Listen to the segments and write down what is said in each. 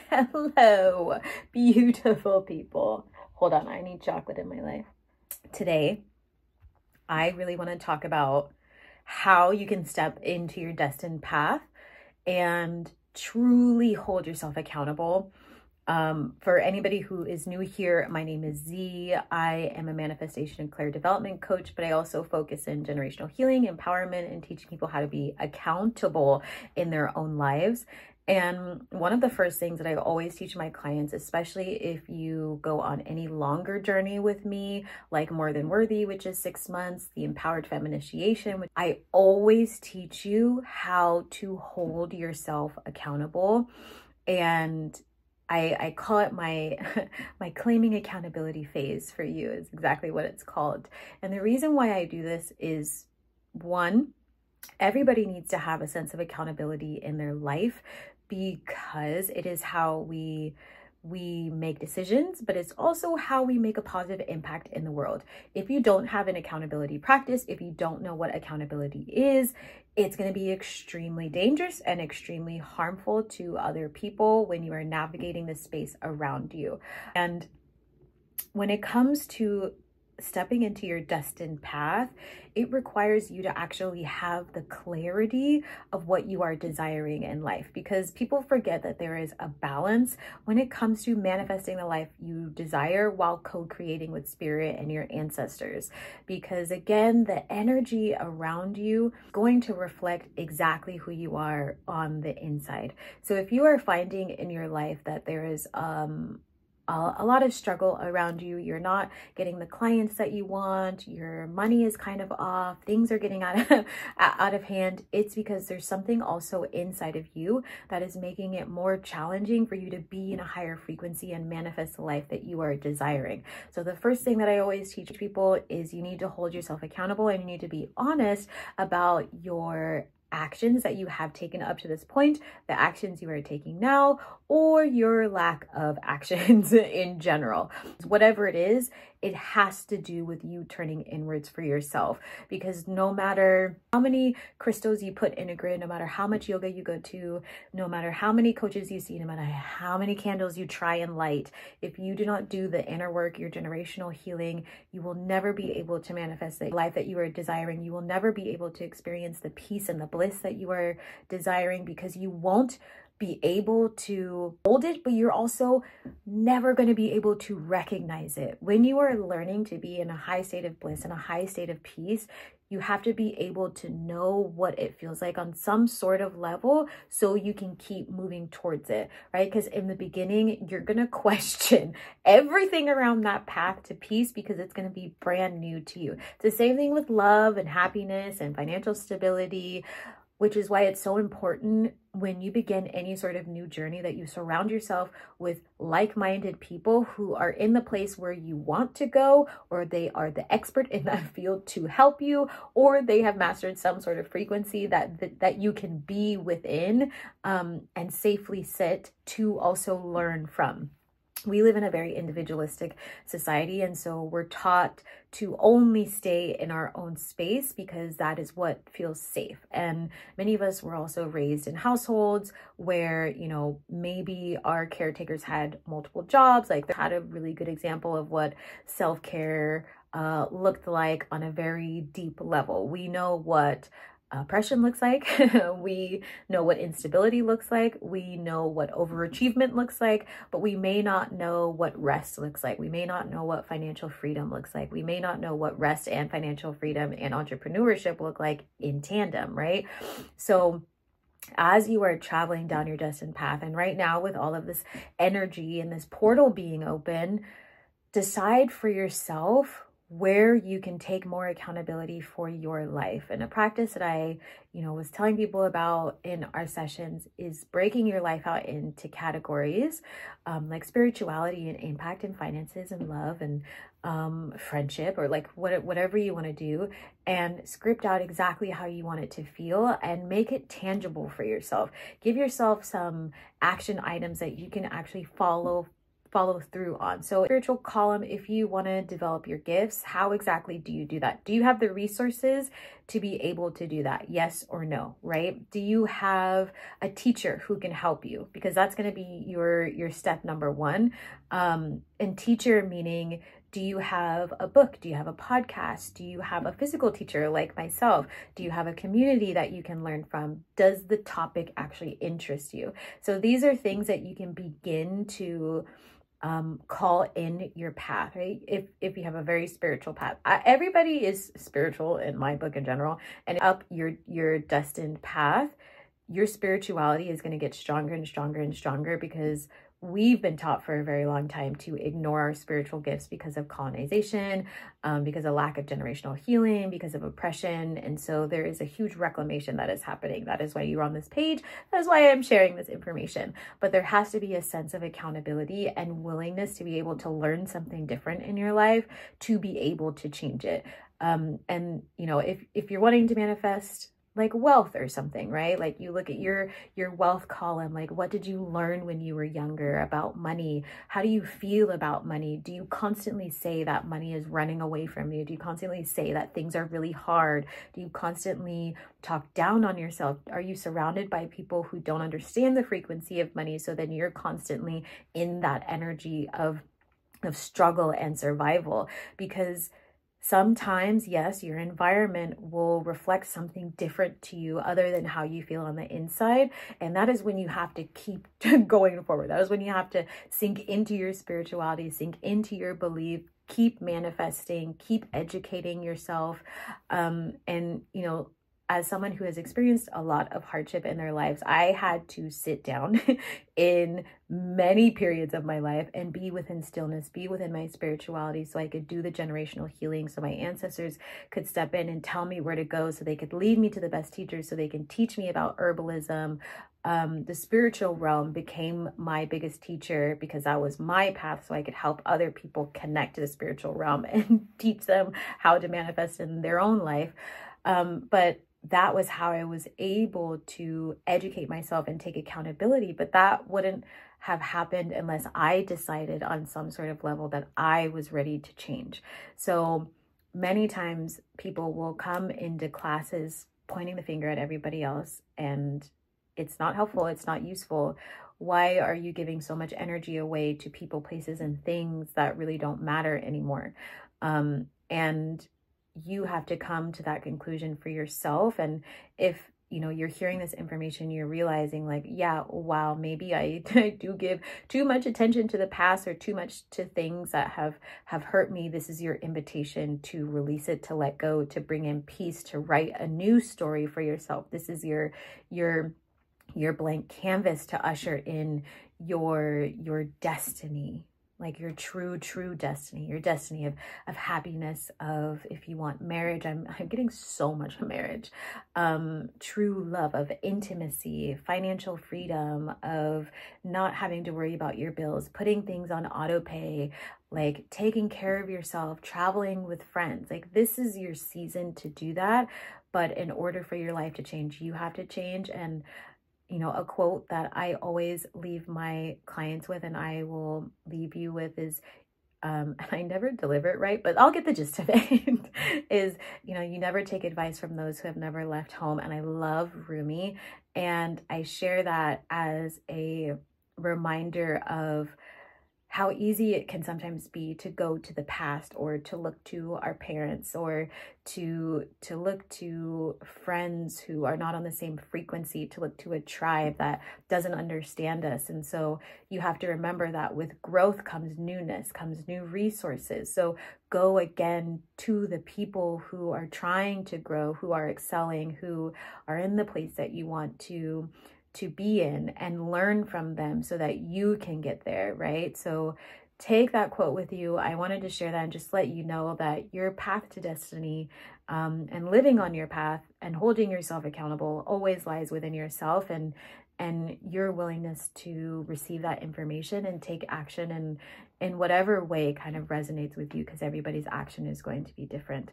Hello, beautiful people. Hold on, I need chocolate in my life. Today, I really want to talk about how you can step into your destined path and truly hold yourself accountable. For anybody who is new here, my name is Z. I am a manifestation and clair development coach, but I also focus in generational healing, empowerment, and teaching people how to be accountable in their own lives. And one of the first things that I always teach my clients, especially if you go on any longer journey with me, like More Than Worthy, which is 6 months, the Empowered Feminitiation, which I always teach you how to hold yourself accountable. And I call it my my claiming accountability phase for you is exactly what it's called. And the reason why I do this is, one, everybody needs to have a sense of accountability in their life because it is how we make decisions, but it's also how we make a positive impact in the world. If you don't have an accountability practice, if you don't know what accountability is, it's going to be extremely dangerous and extremely harmful to other people when you are navigating the space around you. And when it comes to stepping into your destined path, it requires you to actually have the clarity of what you are desiring in life, because people forget that there is a balance when it comes to manifesting the life you desire while co-creating with spirit and your ancestors. Because again, the energy around you is going to reflect exactly who you are on the inside. So if you are finding in your life that there is a lot of struggle around you, you're not getting the clients that you want, your money is kind of off, things are getting out of hand, it's because there's something also inside of you that is making it more challenging for you to be in a higher frequency and manifest the life that you are desiring. So the first thing that I always teach people is you need to hold yourself accountable, and you need to be honest about your actions that you have taken up to this point, the actions you are taking now, or your lack of actions in general. Whatever it is, it has to do with you turning inwards for yourself, because no matter how many crystals you put in a grid, no matter how much yoga you go to, no matter how many coaches you see, no matter how many candles you try and light, if you do not do the inner work, your generational healing, you will never be able to manifest the life that you are desiring. You will never be able to experience the peace and the bliss that you are desiring, because you won't be able to hold it, but you're also never going to be able to recognize it. When you are learning to be in a high state of bliss and a high state of peace, you have to be able to know what it feels like on some sort of level so you can keep moving towards it, right? Because in the beginning, you're going to question everything around that path to peace because it's going to be brand new to you. It's the same thing with love and happiness and financial stability, which is why it's so important when you begin any sort of new journey that you surround yourself with like-minded people who are in the place where you want to go, or they are the expert in that field to help you, or they have mastered some sort of frequency that you can be within and safely sit to also learn from. We live in a very individualistic society, and so we're taught to only stay in our own space because that is what feels safe. And many of us were also raised in households where, you know, maybe our caretakers had multiple jobs. Like, they had a really good example of what self-care looked like on a very deep level. We know what oppression looks like. We know what instability looks like. We know what overachievement looks like, but we may not know what rest looks like. We may not know what financial freedom looks like. We may not know what rest and financial freedom and entrepreneurship look like in tandem, right? So as you are traveling down your destined path, and right now with all of this energy and this portal being open, decide for yourself where you can take more accountability for your life. And a practice that I, was telling people about in our sessions is breaking your life out into categories, like spirituality and impact and finances and love and friendship, or like whatever you want to do, and script out exactly how you want it to feel and make it tangible for yourself. Give yourself some action items that you can actually follow through on. So spiritual column, if you want to develop your gifts, how exactly do you do that? Do you have the resources to be able to do that? Yes or no, right? Do you have a teacher who can help you? Because that's going to be your step number one. And teacher meaning, do you have a book? Do you have a podcast? Do you have a physical teacher like myself? Do you have a community that you can learn from? Does the topic actually interest you? So these are things that you can begin to call in your path, right? If you have a very spiritual path, everybody is spiritual in my book in general, and up your destined path, your spirituality is going to get stronger and stronger and stronger, because we've been taught for a very long time to ignore our spiritual gifts because of colonization, because of lack of generational healing, because of oppression. And so there is a huge reclamation that is happening. That is why you're on this page. That is why I'm sharing this information. But there has to be a sense of accountability and willingness to be able to learn something different in your life to be able to change it. And you know, if you're wanting to manifest like wealth or something, right? Like you look at your wealth column, like what did you learn when you were younger about money? How do you feel about money? Do you constantly say that money is running away from you? Do you constantly say that things are really hard? Do you constantly talk down on yourself? Are you surrounded by people who don't understand the frequency of money? So then you're constantly in that energy of struggle and survival, because sometimes, yes, your environment will reflect something different to you other than how you feel on the inside. And that is when you have to keep going forward. That is when you have to sink into your spirituality, sink into your belief, keep manifesting, keep educating yourself. And, you know, as someone who has experienced a lot of hardship in their lives, I had to sit down in many periods of my life and be within stillness, be within my spirituality, so I could do the generational healing, so my ancestors could step in and tell me where to go, so they could lead me to the best teachers, so they can teach me about herbalism. The spiritual realm became my biggest teacher because that was my path, so I could help other people connect to the spiritual realm and teach them how to manifest in their own life. But that was how I was able to educate myself and take accountability. But that wouldn't have happened unless I decided on some sort of level that I was ready to change. So many times people will come into classes pointing the finger at everybody else, and it's not helpful. It's not useful. Why are you giving so much energy away to people, places, and things that really don't matter anymore? And you have to come to that conclusion for yourself. And if, you know, you're hearing this information, you're realizing like, yeah, wow, maybe I do give too much attention to the past or too much to things that have hurt me. This is your invitation to release it, to let go, to bring in peace, to write a new story for yourself. This is your blank canvas to usher in your destiny, like your true destiny, your destiny of happiness, of, if you want marriage, I'm getting so much of marriage, true love, of intimacy, financial freedom, of not having to worry about your bills, putting things on auto pay, like taking care of yourself, traveling with friends. Like this is your season to do that. But in order for your life to change, you have to change. And you know, a quote that I always leave my clients with, and I will leave you with, is, and I never deliver it right, but I'll get the gist of it, is, you know, you never take advice from those who have never left home. And I love Rumi. And I share that as a reminder of how easy it can sometimes be to go to the past, or to look to our parents, or to look to friends who are not on the same frequency, to look to a tribe that doesn't understand us. And so you have to remember that with growth comes newness, comes new resources. So go again to the people who are trying to grow, who are excelling, who are in the place that you want to be in, and learn from them so that you can get there, right? So take that quote with you. I wanted to share that and just let you know that your path to destiny, and living on your path and holding yourself accountable, always lies within yourself, and your willingness to receive that information and take action in whatever way kind of resonates with you, because everybody's action is going to be different.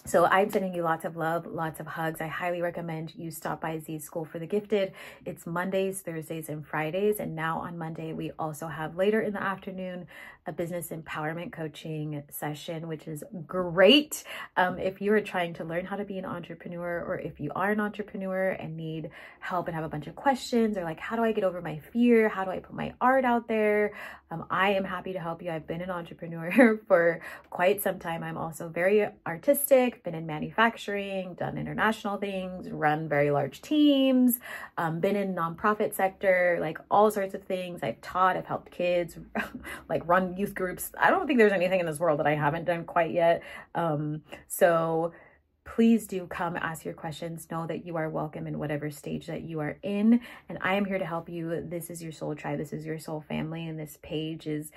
So I'm sending you lots of love, lots of hugs. I highly recommend you stop by Z School for the Gifted. It's Mondays, Thursdays, and Fridays. And now on Monday, we also have later in the afternoon a business empowerment coaching session, which is great. If you are trying to learn how to be an entrepreneur, or if you are an entrepreneur and need help and have a bunch of questions, or like, how do I get over my fear? How do I put my art out there? I am happy to help you. I've been an entrepreneur for quite some time. I'm also very artistic, been in manufacturing, done international things, run very large teams, been in nonprofit sector, like all sorts of things. I've taught, I've helped kids, like run youth groups. I don't think there's anything in this world that I haven't done quite yet. So please do come ask your questions. Know that you are welcome in whatever stage that you are in. And I am here to help you. This is your soul tribe. This is your soul family. And this page is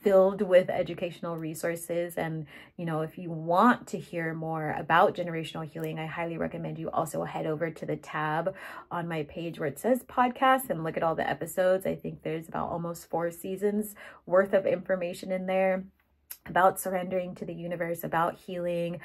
filled with educational resources. And, you know, if you want to hear more about generational healing, I highly recommend you also head over to the tab on my page where it says podcast and look at all the episodes. I think there's about almost 4 seasons worth of information in there about surrendering to the universe, about healing,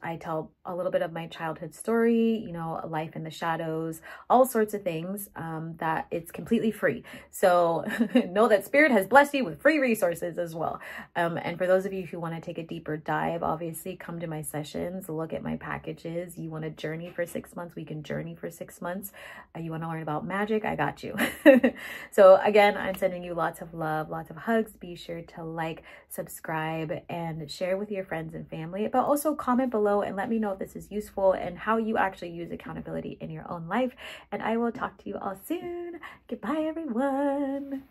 I tell a little bit of my childhood story, you know, life in the shadows, all sorts of things, that it's completely free. So know that Spirit has blessed you with free resources as well. And for those of you who want to take a deeper dive, obviously come to my sessions, look at my packages. You want to journey for 6 months? We can journey for 6 months. You want to learn about magic? I got you. So again, I'm sending you lots of love, lots of hugs. Be sure to like, subscribe, and share with your friends and family, but also comment below and let me know if this is useful and how you actually use accountability in your own life. And I will talk to you all soon. Goodbye, everyone.